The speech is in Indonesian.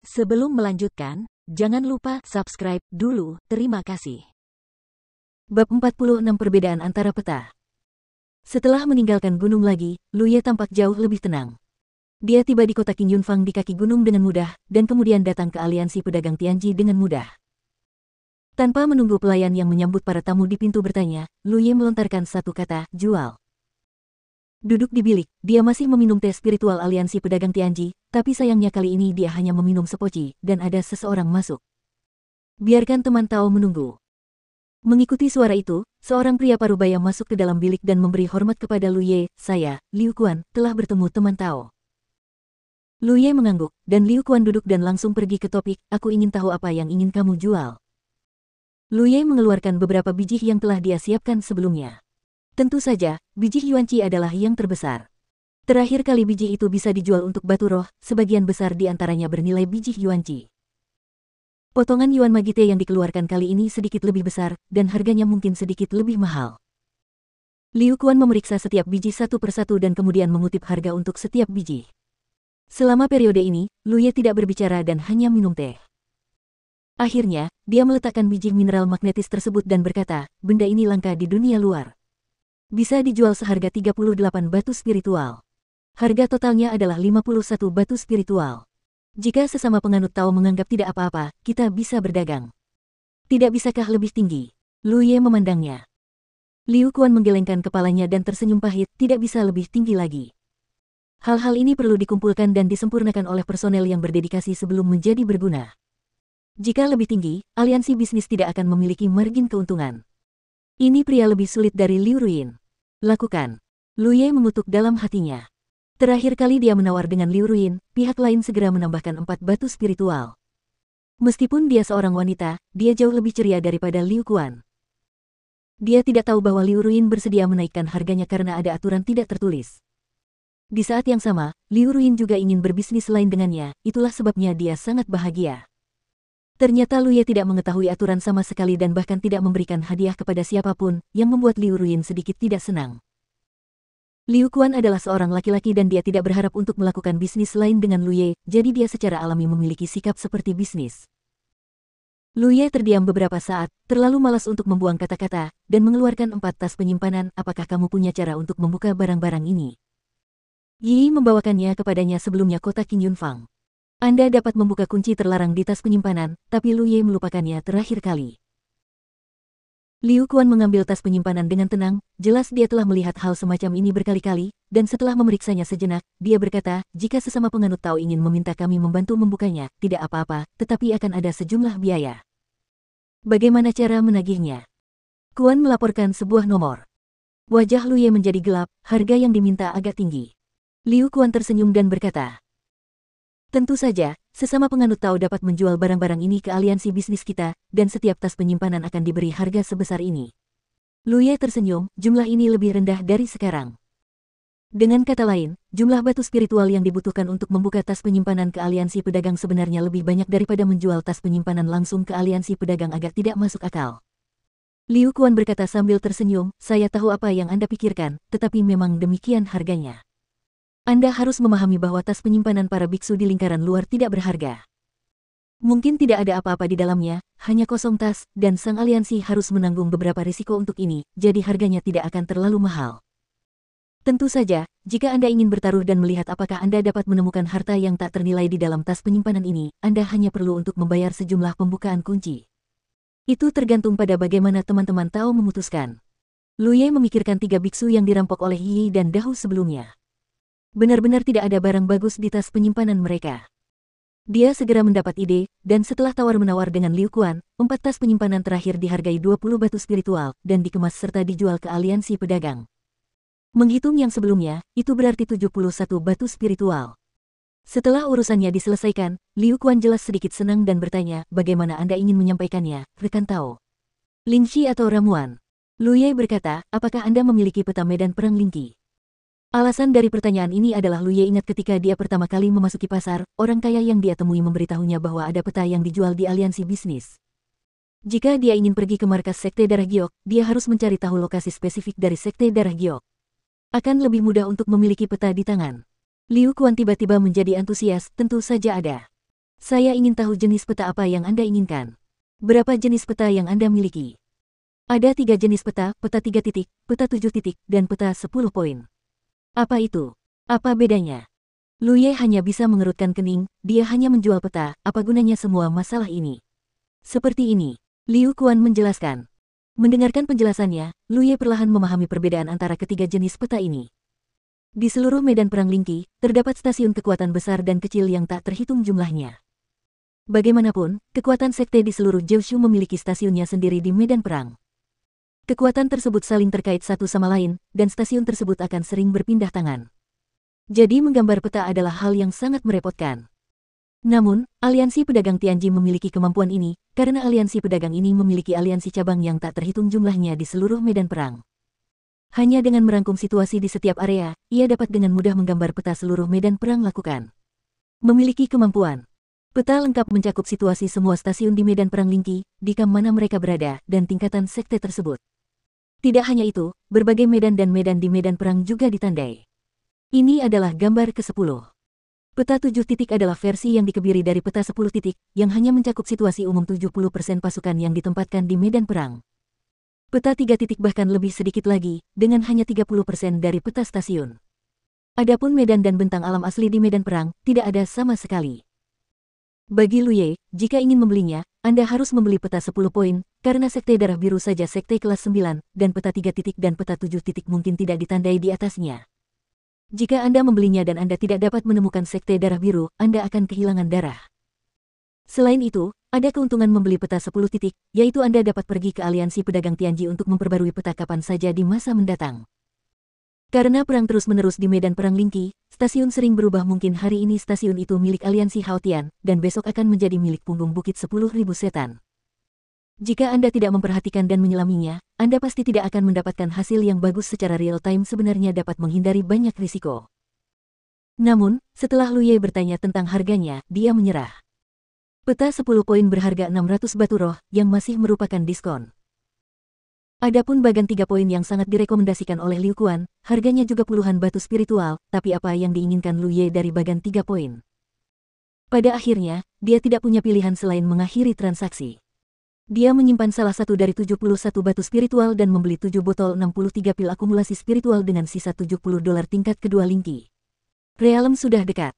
Sebelum melanjutkan, jangan lupa subscribe dulu, terima kasih. Bab 46 Perbedaan Antara Peta. Setelah meninggalkan gunung lagi, Lu Ye tampak jauh lebih tenang. Dia tiba di kota Qin Yunfang di kaki gunung dengan mudah, dan kemudian datang ke aliansi pedagang Tianji dengan mudah. Tanpa menunggu pelayan yang menyambut para tamu di pintu bertanya, Lu Ye melontarkan satu kata, jual. Duduk di bilik, dia masih meminum teh spiritual aliansi pedagang Tianji, tapi sayangnya kali ini dia hanya meminum sepoci, dan ada seseorang masuk. Biarkan teman Tao menunggu. Mengikuti suara itu, seorang pria parubaya masuk ke dalam bilik dan memberi hormat kepada Lu Ye. Saya, Liu Quan, telah bertemu teman Tao. Lu Ye mengangguk, dan Liu Quan duduk dan langsung pergi ke topik, aku ingin tahu apa yang ingin kamu jual. Lu Ye mengeluarkan beberapa biji yang telah dia siapkan sebelumnya. Tentu saja, biji Yuanqi adalah yang terbesar. Terakhir kali biji itu bisa dijual untuk batu roh, sebagian besar di antaranya bernilai biji Yuanqi. Potongan Yuan Magite yang dikeluarkan kali ini sedikit lebih besar, dan harganya mungkin sedikit lebih mahal. Liu Quan memeriksa setiap biji satu persatu dan kemudian mengutip harga untuk setiap biji. Selama periode ini, Lu Ye tidak berbicara dan hanya minum teh. Akhirnya, dia meletakkan biji mineral magnetis tersebut dan berkata, benda ini langka di dunia luar. Bisa dijual seharga 38 batu spiritual. Harga totalnya adalah 51 batu spiritual. Jika sesama penganut Tao menganggap tidak apa-apa, kita bisa berdagang. Tidak bisakah lebih tinggi? Lu Ye memandangnya. Liu Quan menggelengkan kepalanya dan tersenyum pahit, tidak bisa lebih tinggi lagi. Hal-hal ini perlu dikumpulkan dan disempurnakan oleh personel yang berdedikasi sebelum menjadi berguna. Jika lebih tinggi, aliansi bisnis tidak akan memiliki margin keuntungan. Ini pria lebih sulit dari Liu Ruin. Lakukan. Lu Ye mengutuk dalam hatinya. Terakhir kali dia menawar dengan Liu Ruin, pihak lain segera menambahkan 4 batu spiritual. Meskipun dia seorang wanita, dia jauh lebih ceria daripada Liu Quan. Dia tidak tahu bahwa Liu Ruin bersedia menaikkan harganya karena ada aturan tidak tertulis. Di saat yang sama, Liu Ruin juga ingin berbisnis lain dengannya, itulah sebabnya dia sangat bahagia. Ternyata Lu Ye tidak mengetahui aturan sama sekali dan bahkan tidak memberikan hadiah kepada siapapun, yang membuat Liu Ruin sedikit tidak senang. Liu Quan adalah seorang laki-laki dan dia tidak berharap untuk melakukan bisnis lain dengan Lu Ye, jadi dia secara alami memiliki sikap seperti bisnis. Lu Ye terdiam beberapa saat, terlalu malas untuk membuang kata-kata, dan mengeluarkan 4 tas penyimpanan, apakah kamu punya cara untuk membuka barang-barang ini? Yi membawakannya kepadanya sebelumnya kota Qin Yunfang. Anda dapat membuka kunci terlarang di tas penyimpanan, tapi Lu Ye melupakannya terakhir kali. Liu Quan mengambil tas penyimpanan dengan tenang, jelas dia telah melihat hal semacam ini berkali-kali, dan setelah memeriksanya sejenak, dia berkata, jika sesama penganut Tao ingin meminta kami membantu membukanya, tidak apa-apa, tetapi akan ada sejumlah biaya. Bagaimana cara menagihnya? Quan melaporkan sebuah nomor. Wajah Lu Ye menjadi gelap, harga yang diminta agak tinggi. Liu Quan tersenyum dan berkata, tentu saja, sesama penganut Tao dapat menjual barang-barang ini ke aliansi bisnis kita, dan setiap tas penyimpanan akan diberi harga sebesar ini. Lu Ye tersenyum, jumlah ini lebih rendah dari sekarang. Dengan kata lain, jumlah batu spiritual yang dibutuhkan untuk membuka tas penyimpanan ke aliansi pedagang sebenarnya lebih banyak daripada menjual tas penyimpanan langsung ke aliansi pedagang agak tidak masuk akal. Liu Quan berkata sambil tersenyum, saya tahu apa yang Anda pikirkan, tetapi memang demikian harganya. Anda harus memahami bahwa tas penyimpanan para biksu di lingkaran luar tidak berharga. Mungkin tidak ada apa-apa di dalamnya, hanya kosong tas, dan sang aliansi harus menanggung beberapa risiko untuk ini, jadi harganya tidak akan terlalu mahal. Tentu saja, jika Anda ingin bertaruh dan melihat apakah Anda dapat menemukan harta yang tak ternilai di dalam tas penyimpanan ini, Anda hanya perlu untuk membayar sejumlah pembukaan kunci. Itu tergantung pada bagaimana teman-teman Tao memutuskan. Lu Ye memikirkan 3 biksu yang dirampok oleh Yi dan Dahu sebelumnya. Benar-benar tidak ada barang bagus di tas penyimpanan mereka. Dia segera mendapat ide, dan setelah tawar-menawar dengan Liu Quan, 4 tas penyimpanan terakhir dihargai 20 batu spiritual, dan dikemas serta dijual ke aliansi pedagang. Menghitung yang sebelumnya, itu berarti 71 batu spiritual. Setelah urusannya diselesaikan, Liu Quan jelas sedikit senang dan bertanya, bagaimana Anda ingin menyampaikannya, rekan Tao? Lingqi atau ramuan? Lu Ye berkata, apakah Anda memiliki peta medan perang Lingqi? Alasan dari pertanyaan ini adalah Lu Ye ingat ketika dia pertama kali memasuki pasar, orang kaya yang dia temui memberitahunya bahwa ada peta yang dijual di aliansi bisnis. Jika dia ingin pergi ke markas Sekte Darah Giok, dia harus mencari tahu lokasi spesifik dari Sekte Darah Giok. Akan lebih mudah untuk memiliki peta di tangan. Liu Quan tiba-tiba menjadi antusias, tentu saja ada. Saya ingin tahu jenis peta apa yang Anda inginkan. Berapa jenis peta yang Anda miliki? Ada 3 jenis peta, peta 3 titik, peta 7 titik, dan peta 10 poin. Apa itu? Apa bedanya? Lu Ye hanya bisa mengerutkan kening, dia hanya menjual peta, apa gunanya semua masalah ini? Seperti ini, Liu Kuan menjelaskan. Mendengarkan penjelasannya, Lu Ye perlahan memahami perbedaan antara ketiga jenis peta ini. Di seluruh medan perang Lingqi, terdapat stasiun kekuatan besar dan kecil yang tak terhitung jumlahnya. Bagaimanapun, kekuatan sekte di seluruh Jiushu memiliki stasiunnya sendiri di medan perang. Kekuatan tersebut saling terkait satu sama lain, dan stasiun tersebut akan sering berpindah tangan. Jadi menggambar peta adalah hal yang sangat merepotkan. Namun, aliansi pedagang Tianji memiliki kemampuan ini, karena aliansi pedagang ini memiliki aliansi cabang yang tak terhitung jumlahnya di seluruh medan perang. Hanya dengan merangkum situasi di setiap area, ia dapat dengan mudah menggambar peta seluruh medan perang lakukan. Memiliki kemampuan. Peta lengkap mencakup situasi semua stasiun di medan perang Lingqi, di kam mana mereka berada, dan tingkatan sekte tersebut. Tidak hanya itu, berbagai medan dan medan di medan perang juga ditandai. Ini adalah gambar ke-10. Peta 7 titik adalah versi yang dikebiri dari peta 10 titik, yang hanya mencakup situasi umum 70% pasukan yang ditempatkan di medan perang. Peta 3 titik bahkan lebih sedikit lagi, dengan hanya 30% dari peta stasiun. Adapun medan dan bentang alam asli di medan perang, tidak ada sama sekali. Bagi Lu Ye, jika ingin membelinya, Anda harus membeli peta 10 poin, karena sekte darah biru saja sekte kelas 9, dan peta 3 titik dan peta 7 titik mungkin tidak ditandai di atasnya. Jika Anda membelinya dan Anda tidak dapat menemukan sekte darah biru, Anda akan kehilangan darah. Selain itu, ada keuntungan membeli peta 10 titik, yaitu Anda dapat pergi ke aliansi pedagang Tianji untuk memperbarui peta kapan saja di masa mendatang. Karena perang terus-menerus di medan perang Lingqi, stasiun sering berubah, mungkin hari ini stasiun itu milik aliansi Haotian, dan besok akan menjadi milik punggung bukit 10.000 setan. Jika Anda tidak memperhatikan dan menyelaminya, Anda pasti tidak akan mendapatkan hasil yang bagus secara real-time, sebenarnya dapat menghindari banyak risiko. Namun, setelah Lu Ye bertanya tentang harganya, dia menyerah. Peta 10 poin berharga 600 batu roh, yang masih merupakan diskon. Adapun bagan 3 poin yang sangat direkomendasikan oleh Liu Kuan, harganya juga puluhan batu spiritual, tapi apa yang diinginkan Lu Ye dari bagan 3 poin? Pada akhirnya, dia tidak punya pilihan selain mengakhiri transaksi. Dia menyimpan salah satu dari 71 batu spiritual dan membeli 7 botol 63 pil akumulasi spiritual dengan sisa $70 tingkat kedua Lingqi. Realem sudah dekat.